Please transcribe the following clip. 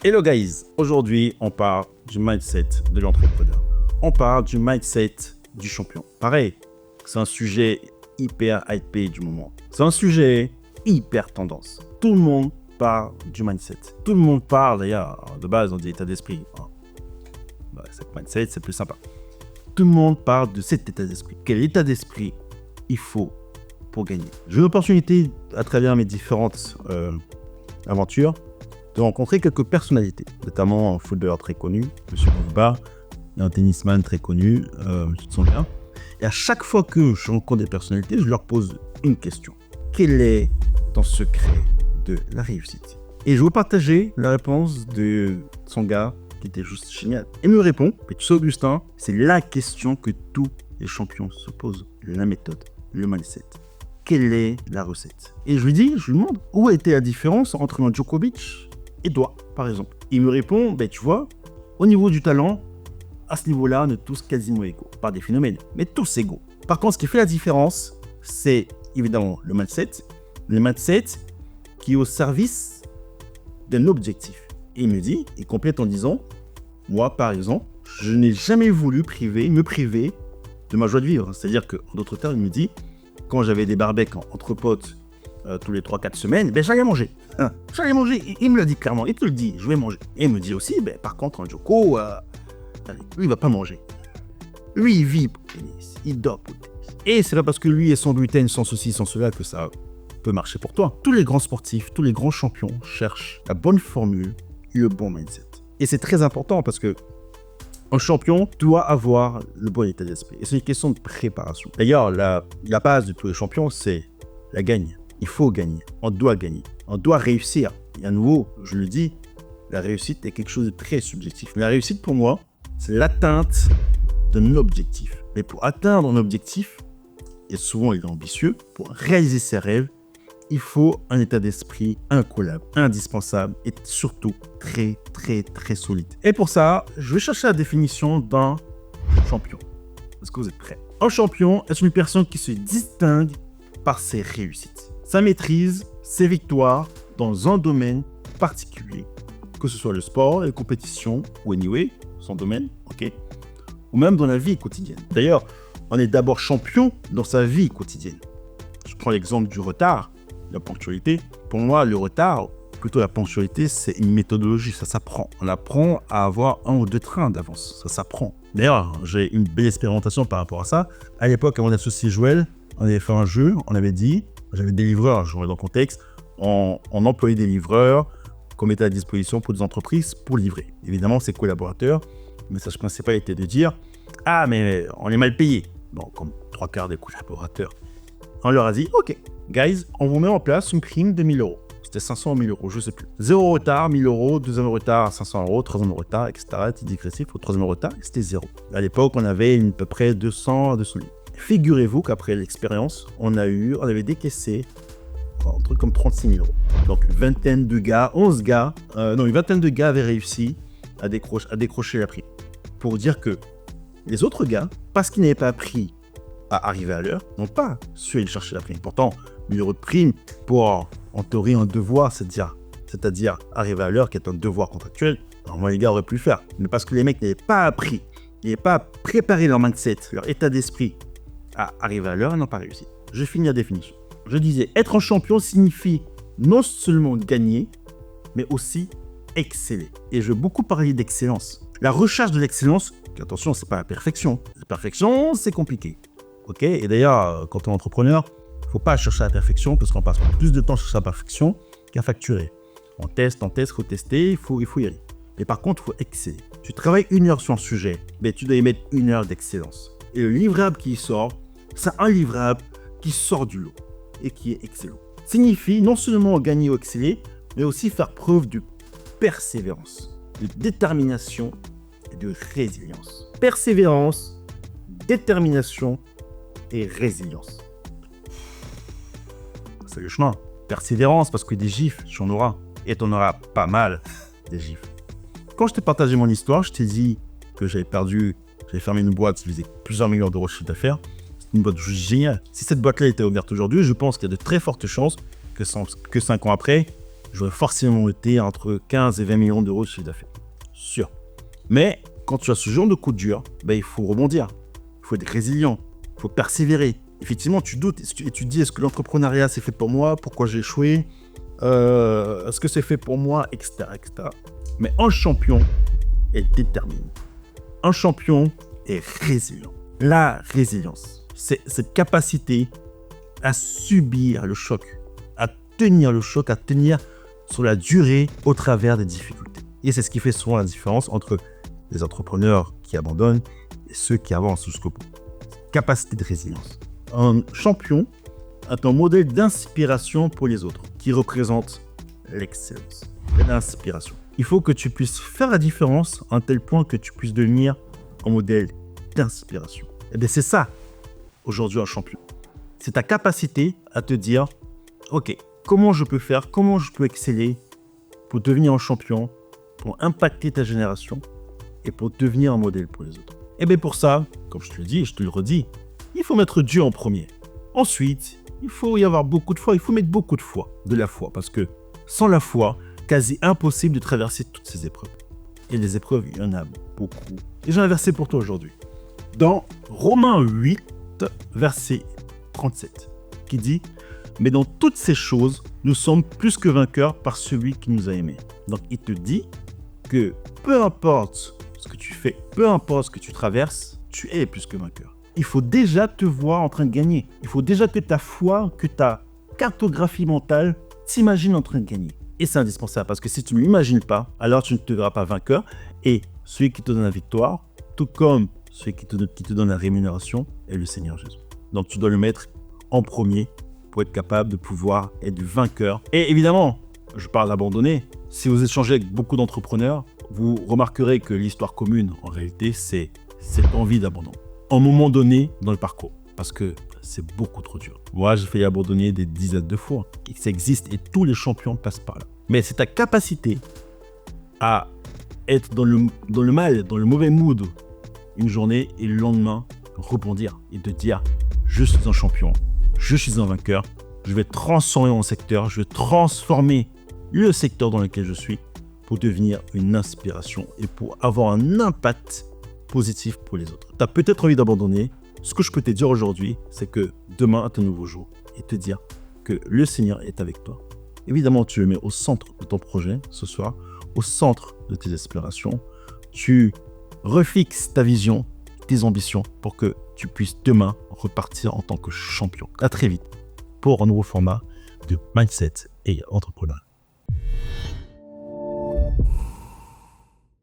Hello guys, aujourd'hui on parle du mindset de l'entrepreneur. On parle du mindset du champion. Pareil, c'est un sujet hyper hypé du moment. C'est un sujet hyper tendance. Tout le monde parle du mindset. Tout le monde parle d'ailleurs, de base on dit état d'esprit. Cet mindset c'est plus sympa. Tout le monde parle de cet état d'esprit. Quel état d'esprit il faut pour gagner? J'ai eu l'opportunité à travers mes différentes aventures de rencontrer quelques personnalités, notamment un footballeur très connu, M. Pogba, et un tennisman très connu, M. Tsonga. Et à chaque fois que je rencontre des personnalités, je leur pose une question. Quel est ton secret de la réussite? Et je vais partager la réponse de Tsonga, qui était juste génial. Il me répond, mais tu sais Augustin, c'est la question que tous les champions se posent. La méthode, le mindset. Quelle est la recette? Et je lui demande, où a été la différence entre un Djokovic et toi, par exemple? Il me répond, tu vois, au niveau du talent, à ce niveau-là, on est tous quasiment égaux. Pas des phénomènes, mais tous égaux. Par contre, ce qui fait la différence, c'est évidemment le mindset. Le mindset qui est au service d'un objectif. Et il complète en disant, moi, par exemple, je n'ai jamais voulu me priver de ma joie de vivre. C'est-à-dire qu'en d'autres termes, il me dit, quand j'avais des barbecues entre potes, tous les 3-4 semaines, j'allais manger. J'allais manger. Il me le dit clairement. Il te le dit, je vais manger. Et il me dit aussi, par contre, un Joko, lui, il va pas manger. Lui, il vit pour le tennis. Il dort pour le tennis. Et c'est pas parce que lui est sans gluten, sans ceci, sans cela, que ça peut marcher pour toi. Tous les grands sportifs, tous les grands champions cherchent la bonne formule et le bon mindset. Et c'est très important parce que un champion doit avoir le bon état d'esprit. Et c'est une question de préparation. D'ailleurs, la base de tous les champions, c'est la gagne. Il faut gagner. On doit gagner. On doit réussir. Et à nouveau, je le dis, la réussite est quelque chose de très subjectif. Mais la réussite, pour moi, c'est l'atteinte d'un objectif. Mais pour atteindre un objectif, et souvent il est ambitieux, pour réaliser ses rêves, il faut un état d'esprit incollable, indispensable et surtout très, très, très solide. Et pour ça, je vais chercher la définition d'un champion. Est-ce que vous êtes prêts? Un champion est une personne qui se distingue par ses réussites, sa maîtrise, ses victoires dans un domaine particulier, que ce soit le sport, les compétitions ou anyway, son domaine, ok, ou même dans la vie quotidienne. D'ailleurs, on est d'abord champion dans sa vie quotidienne. Je prends l'exemple du retard, la ponctualité. Pour moi, le retard, plutôt la ponctualité, c'est une méthodologie, ça s'apprend. On apprend à avoir 1 ou 2 trains d'avance, ça s'apprend. D'ailleurs, j'ai une belle expérimentation par rapport à ça. À l'époque, avant d'associer Joël, on avait fait un jeu, on avait dit, j'avais des livreurs, je remets dans le contexte, on employait des livreurs qu'on mettait à disposition pour des entreprises pour livrer. Évidemment, ces collaborateurs, le message principal était de dire « Ah, mais on est mal payé ». Bon, comme 3/4 des collaborateurs. On leur a dit « Ok, guys, on vous met en place une prime de 1 000 €. C'était 500 à 1 000 €, je ne sais plus. 0 retard, 1 000 €, 2e retard, 500 €, 3e retard, etc. C'était dégressif. Au 3e retard, c'était 0. À l'époque, on avait à peu près 200 à 200 000. Figurez-vous qu'après l'expérience, on avait décaissé un truc comme 36 000 €. Donc une vingtaine de gars avaient réussi à décrocher la prime. Pour dire que les autres gars, parce qu'ils n'avaient pas appris à arriver à l'heure, n'ont pas su aller chercher la prime. Pourtant, 1 000 € de prime pour, en théorie, un devoir, c'est-à-dire arriver à l'heure, qui est un devoir contractuel, normalement les gars auraient pu le faire. Mais parce que les mecs n'avaient pas appris, n'avaient pas préparé leur mindset, leur état d'esprit à arriver à l'heure, ils n'ont pas réussi. Je finis la définition. Je disais, être un champion signifie non seulement gagner, mais aussi exceller. Et je vais beaucoup parler d'excellence. La recherche de l'excellence, attention, c'est pas la perfection. La perfection, c'est compliqué. Ok? Et d'ailleurs, quand on est entrepreneur, il ne faut pas chercher la perfection parce qu'on passe plus de temps à chercher la perfection qu'à facturer. On teste, il faut tester, il faut y aller. Mais par contre, il faut exceller. Tu travailles 1 heure sur un sujet, mais tu dois y mettre 1 heure d'excellence. Et le livrable qui sort, c'est un livrable qui sort du lot et qui est excellent. Signifie non seulement gagner ou exceller, mais aussi faire preuve de persévérance, de détermination et de résilience. Persévérance, détermination et résilience. C'est le chemin. Persévérance, parce que des gifles, tu en auras. Et tu en auras pas mal, des gifles. Quand je t'ai partagé mon histoire, je t'ai dit que j'avais fermé une boîte qui faisait plusieurs millions d'euros de chiffre d'affaires. C'est une boîte géniale. Si cette boîte-là était ouverte aujourd'hui, je pense qu'il y a de très fortes chances que 5 ans après, j'aurais forcément été entre 15 et 20 millions d'euros de chiffre d'affaires. Sûr. Mais quand tu as ce genre de coup dur, il faut rebondir. Il faut être résilient. Il faut persévérer. Effectivement, tu doutes et tu te dis, est-ce que l'entrepreneuriat c'est fait pour moi? Pourquoi j'ai échoué? Est-ce que c'est fait pour moi? Etc., etc. Mais un champion est déterminé. Un champion est résilient. La résilience, c'est cette capacité à subir le choc, à tenir le choc, à tenir sur la durée au travers des difficultés. Et c'est ce qui fait souvent la différence entre les entrepreneurs qui abandonnent et ceux qui avancent jusqu'au bout. Capacité de résilience. Un champion est un modèle d'inspiration pour les autres qui représente l'excellence et l'inspiration. Il faut que tu puisses faire la différence à un tel point que tu puisses devenir un modèle d'inspiration. Et bien c'est ça, aujourd'hui, un champion. C'est ta capacité à te dire, ok, comment je peux faire, comment je peux exceller pour devenir un champion, pour impacter ta génération et pour devenir un modèle pour les autres. Et bien pour ça, comme je te le dis et je te le redis, il faut mettre Dieu en premier. Ensuite, il faut y avoir beaucoup de foi, il faut mettre beaucoup de foi, parce que sans la foi, quasi impossible de traverser toutes ces épreuves. Et les épreuves, il y en a beaucoup. Et j'ai un verset pour toi aujourd'hui. Dans Romains 8, verset 37, qui dit « Mais dans toutes ces choses, nous sommes plus que vainqueurs par celui qui nous a aimés. » Donc, il te dit que peu importe ce que tu fais, peu importe ce que tu traverses, tu es plus que vainqueur. Il faut déjà te voir en train de gagner. Il faut déjà que ta foi, que ta cartographie mentale t'imagine en train de gagner. Et c'est indispensable parce que si tu ne l'imagines pas, alors tu ne te verras pas vainqueur. Et celui qui te donne la victoire, tout comme celui qui te donne la rémunération, est le Seigneur Jésus. Donc tu dois le mettre en premier pour être capable de pouvoir être vainqueur. Et évidemment, je parle d'abandonner. Si vous échangez avec beaucoup d'entrepreneurs, vous remarquerez que l'histoire commune, en réalité, c'est cette envie d'abandon. À un moment donné dans le parcours, parce que c'est beaucoup trop dur. Moi, j'ai failli abandonner des dizaines de fois. Et ça existe et tous les champions passent par là. Mais c'est ta capacité à être dans le mal, dans le mauvais mood une journée et le lendemain rebondir et te dire « Je suis un champion, je suis un vainqueur, je vais transformer mon secteur, je vais transformer le secteur dans lequel je suis pour devenir une inspiration et pour avoir un impact positif pour les autres. » Tu as peut-être envie d'abandonner. Ce que je peux te dire aujourd'hui, c'est que demain est un nouveau jour et te dire que le Seigneur est avec toi. Évidemment, tu le mets au centre de ton projet ce soir, au centre de tes aspirations. Tu refixes ta vision, tes ambitions pour que tu puisses demain repartir en tant que champion. À très vite pour un nouveau format de Mindset et Entrepreneur.